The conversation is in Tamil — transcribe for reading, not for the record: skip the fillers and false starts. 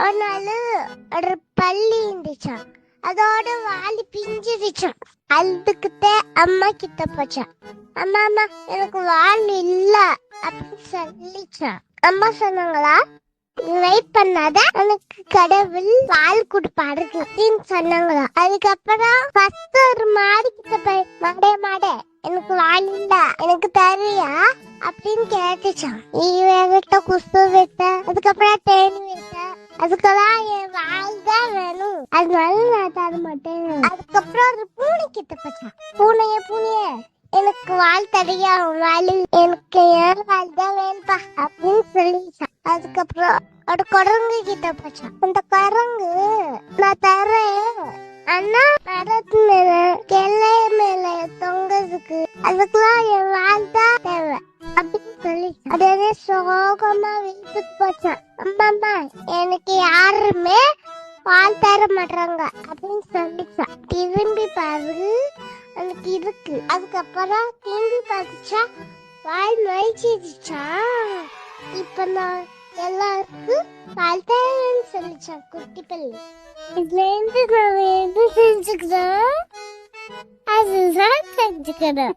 ஒரு நாள் ஒரு பள்ளி இருந்துச்சான். அதோட வாலி பிஞ்சிருச்சான். அதுக்கிட்ட அம்மா கிட்ட போச்சான். அம்மா அம்மா எனக்கு வால் இல்ல அப்படின்னு சொல்லிச்சான். அம்மா சொன்னாங்களா, வெயிட் பண்ணாத, எனக்கு கடவுள் வால் கொடுப்பாரு அப்படின்னு சொன்னாங்களா. அதுக்கப்புறம் ஃபர்ஸ்ட் ஒரு மாடு கிட்ட போய் மாடே எனக்கு வால் இல்ல, எனக்கு தரியா அப்படின்னு கேட்டுச்சான். இவங்கிட்ட குசு விட்ட, அதுக்கப்புறம் தேனி விட்ட, அதுக்கெல்லாம் என் வால் தான் வேணும், அதனால நான் தர மாட்டேன். அதுக்கப்புறம் ஒரு பூனை கிட்ட போச்சான். பூனைய எனக்கு வால் தரியா, வால் எனக்கு ஏன் வால் தான் வேணுப்பா அப்படின்னு சொல்லிச்சான். அதுக்கப்புறம் ஒரு குரங்கு கிட்ட போச்சான். அந்த குரங்கு, நான் தரேன், ஆனா மரத்து மேல கிளை மேல தொங்குறதுக்கு அதுக்கெல்லாம் என் வால் தான் தேவை அப்படின்னு சொல்லி அதே சோகமா வீட்டுக்கு போச்சான். அம்மா எனக்கு யாருமே வால் தர மாட்டாங்க அப்படின்னு சொல்லிச்சான். திரும்பி பாரு, எனக்கு இருக்கு. அதுக்கப்புறம் திரும்பி பார்த்துச்சா, வால் மறைச்சிருச்சா. இப்ப நான் எல்லாருக்கும் வால் தரேன்னு சொல்லிச்சான் குட்டி பள்ளி. இதுல இருந்து நான் எது செஞ்சுக்கிறேன், அதுதான் செஞ்சுக்கிறேன்.